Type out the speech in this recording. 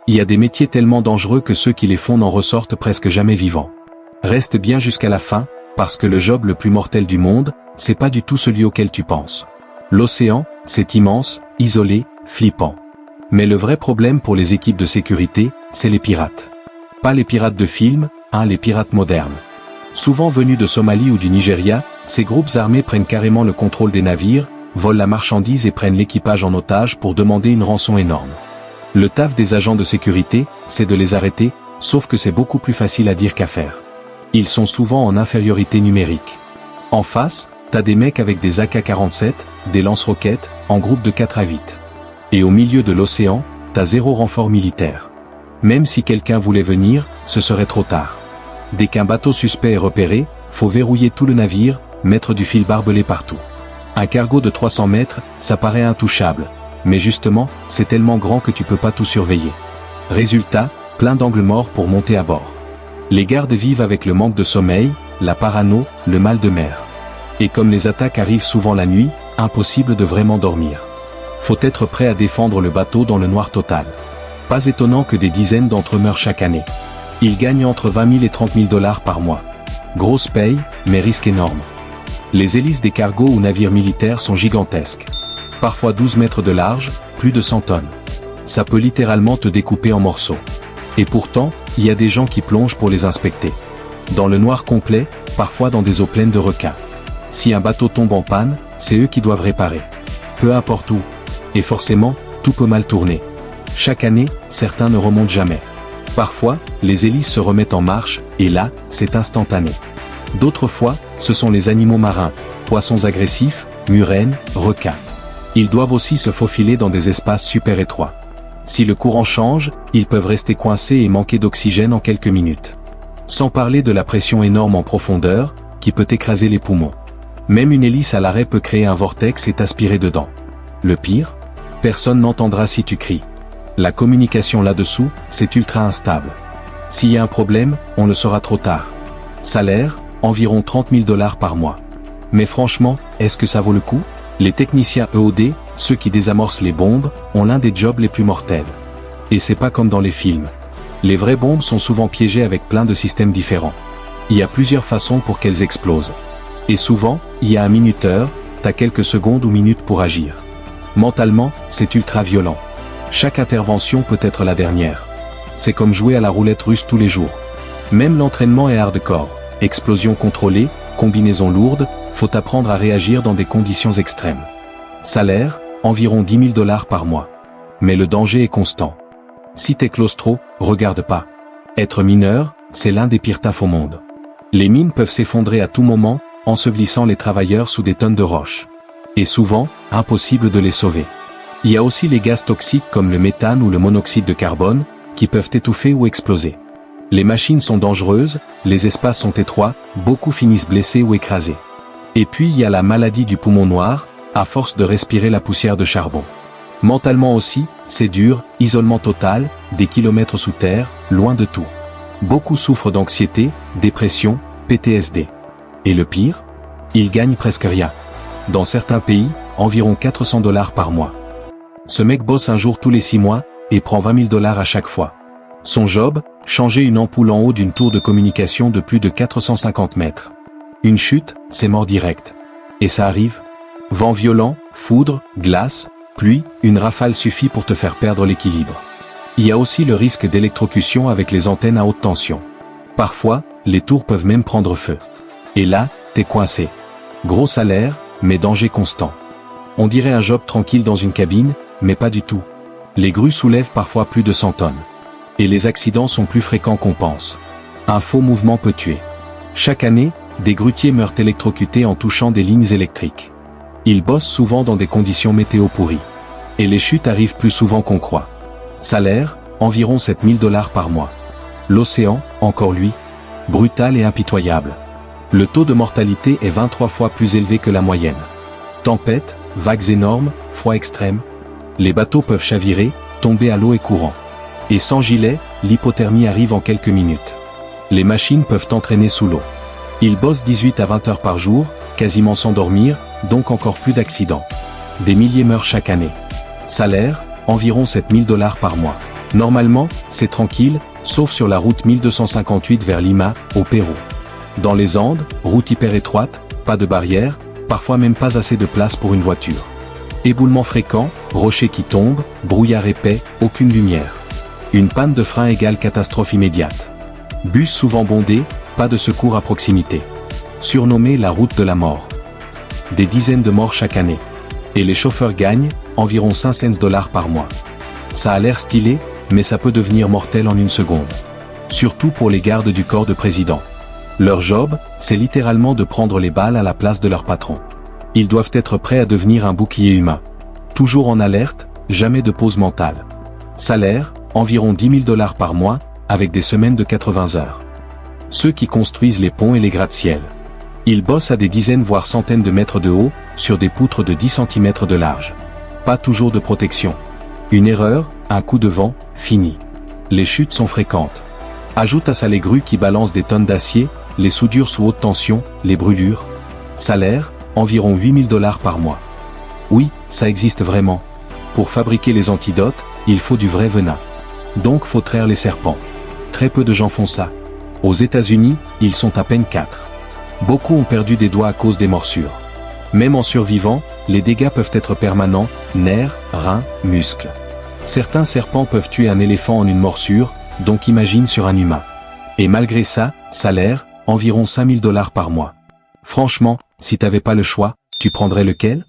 Il y a des métiers tellement dangereux que ceux qui les font n'en ressortent presque jamais vivants. Reste bien jusqu'à la fin, parce que le job le plus mortel du monde, c'est pas du tout celui auquel tu penses. L'océan, c'est immense, isolé, flippant. Mais le vrai problème pour les équipes de sécurité, c'est les pirates. Pas les pirates de film, les pirates modernes. Souvent venus de Somalie ou du Nigeria, ces groupes armés prennent carrément le contrôle des navires, volent la marchandise et prennent l'équipage en otage pour demander une rançon énorme. Le taf des agents de sécurité, c'est de les arrêter, sauf que c'est beaucoup plus facile à dire qu'à faire. Ils sont souvent en infériorité numérique. En face, t'as des mecs avec des AK-47, des lance-roquettes, en groupe de 4 à 8. Et au milieu de l'océan, t'as 0 renfort militaire. Même si quelqu'un voulait venir, ce serait trop tard. Dès qu'un bateau suspect est repéré, faut verrouiller tout le navire, mettre du fil barbelé partout. Un cargo de 300 mètres, ça paraît intouchable. Mais justement, c'est tellement grand que tu peux pas tout surveiller. Résultat, plein d'angles morts pour monter à bord. Les gardes vivent avec le manque de sommeil, la parano, le mal de mer. Et comme les attaques arrivent souvent la nuit, impossible de vraiment dormir. Faut être prêt à défendre le bateau dans le noir total. Pas étonnant que des dizaines d'entre eux meurent chaque année. Ils gagnent entre 20 000 et 30 000 $ par mois. Grosse paye, mais risque énorme. Les hélices des cargos ou navires militaires sont gigantesques. Parfois 12 mètres de large, plus de 100 tonnes. Ça peut littéralement te découper en morceaux. Et pourtant, il y a des gens qui plongent pour les inspecter. Dans le noir complet, parfois dans des eaux pleines de requins. Si un bateau tombe en panne, c'est eux qui doivent réparer. Peu importe où. Et forcément, tout peut mal tourner. Chaque année, certains ne remontent jamais. Parfois, les hélices se remettent en marche, et là, c'est instantané. D'autres fois, ce sont les animaux marins, poissons agressifs, murènes, requins. Ils doivent aussi se faufiler dans des espaces super étroits. Si le courant change, ils peuvent rester coincés et manquer d'oxygène en quelques minutes. Sans parler de la pression énorme en profondeur, qui peut écraser les poumons. Même une hélice à l'arrêt peut créer un vortex et t'aspirer dedans. Le pire, personne n'entendra si tu cries. La communication là-dessous, c'est ultra instable. S'il y a un problème, on le saura trop tard. Salaire, environ 30 000 $ par mois. Mais franchement, est-ce que ça vaut le coup? Les techniciens EOD, ceux qui désamorcent les bombes, ont l'un des jobs les plus mortels. Et c'est pas comme dans les films. Les vraies bombes sont souvent piégées avec plein de systèmes différents. Il y a plusieurs façons pour qu'elles explosent. Et souvent, il y a un minuteur, t'as quelques secondes ou minutes pour agir. Mentalement, c'est ultra violent. Chaque intervention peut être la dernière. C'est comme jouer à la roulette russe tous les jours. Même l'entraînement est hardcore. Explosion contrôlée, combinaison lourde, faut apprendre à réagir dans des conditions extrêmes. Salaire, environ 10 000 $ par mois. Mais le danger est constant. Si t'es claustro, regarde pas. Être mineur, c'est l'un des pires tafs au monde. Les mines peuvent s'effondrer à tout moment, ensevelissant les travailleurs sous des tonnes de roches. Et souvent, impossible de les sauver. Il y a aussi les gaz toxiques comme le méthane ou le monoxyde de carbone, qui peuvent étouffer ou exploser. Les machines sont dangereuses, les espaces sont étroits, beaucoup finissent blessés ou écrasés. Et puis il y a la maladie du poumon noir, à force de respirer la poussière de charbon. Mentalement aussi, c'est dur, isolement total, des kilomètres sous terre, loin de tout. Beaucoup souffrent d'anxiété, dépression, PTSD. Et le pire? Ils gagnent presque rien. Dans certains pays, environ 400 $ par mois. Ce mec bosse un jour tous les 6 mois, et prend 20 000 $ à chaque fois. Son job, changer une ampoule en haut d'une tour de communication de plus de 450 mètres. Une chute, c'est mort direct. Et ça arrive? Vent violent, foudre, glace, pluie, une rafale suffit pour te faire perdre l'équilibre. Il y a aussi le risque d'électrocution avec les antennes à haute tension. Parfois, les tours peuvent même prendre feu. Et là, t'es coincé. Gros salaire, mais danger constant. On dirait un job tranquille dans une cabine, mais pas du tout. Les grues soulèvent parfois plus de 100 tonnes. Et les accidents sont plus fréquents qu'on pense. Un faux mouvement peut tuer. Chaque année, des grutiers meurent électrocutés en touchant des lignes électriques. Ils bossent souvent dans des conditions météo pourries. Et les chutes arrivent plus souvent qu'on croit. Salaire, environ 7 000 $ par mois. L'océan, encore lui, brutal et impitoyable. Le taux de mortalité est 23 fois plus élevé que la moyenne. Tempêtes, vagues énormes, froid extrême. Les bateaux peuvent chavirer, tomber à l'eau et courant. Et sans gilet, l'hypothermie arrive en quelques minutes. Les machines peuvent entraîner sous l'eau. Ils bossent 18 à 20 heures par jour, quasiment sans dormir, donc encore plus d'accidents. Des milliers meurent chaque année. Salaire, environ 7 000 $ par mois. Normalement, c'est tranquille, sauf sur la route 1258 vers Lima, au Pérou. Dans les Andes, route hyper étroite, pas de barrière, parfois même pas assez de place pour une voiture. Éboulements fréquents, rochers qui tombent, brouillard épais, aucune lumière. Une panne de frein égale catastrophe immédiate. Bus souvent bondés, pas de secours à proximité. Surnommée la route de la mort. Des dizaines de morts chaque année. Et les chauffeurs gagnent, environ 500 $ par mois. Ça a l'air stylé, mais ça peut devenir mortel en une seconde. Surtout pour les gardes du corps de président. Leur job, c'est littéralement de prendre les balles à la place de leur patron. Ils doivent être prêts à devenir un bouclier humain. Toujours en alerte, jamais de pause mentale. Salaire, environ 10 000 $ par mois, avec des semaines de 80 heures. Ceux qui construisent les ponts et les gratte-ciel. Ils bossent à des dizaines voire centaines de mètres de haut, sur des poutres de 10 cm de large. Pas toujours de protection. Une erreur, un coup de vent, fini. Les chutes sont fréquentes. Ajoute à ça les grues qui balancent des tonnes d'acier, les soudures sous haute tension, les brûlures. Salaire, environ 8 000 $ par mois. Oui, ça existe vraiment. Pour fabriquer les antidotes, il faut du vrai venin. Donc faut traire les serpents. Très peu de gens font ça. Aux États-Unis, ils sont à peine 4. Beaucoup ont perdu des doigts à cause des morsures. Même en survivant, les dégâts peuvent être permanents, nerfs, reins, muscles. Certains serpents peuvent tuer un éléphant en une morsure, donc imagine sur un humain. Et malgré ça, salaire, environ 5 000 $ par mois. Franchement, si t'avais pas le choix, tu prendrais lequel ?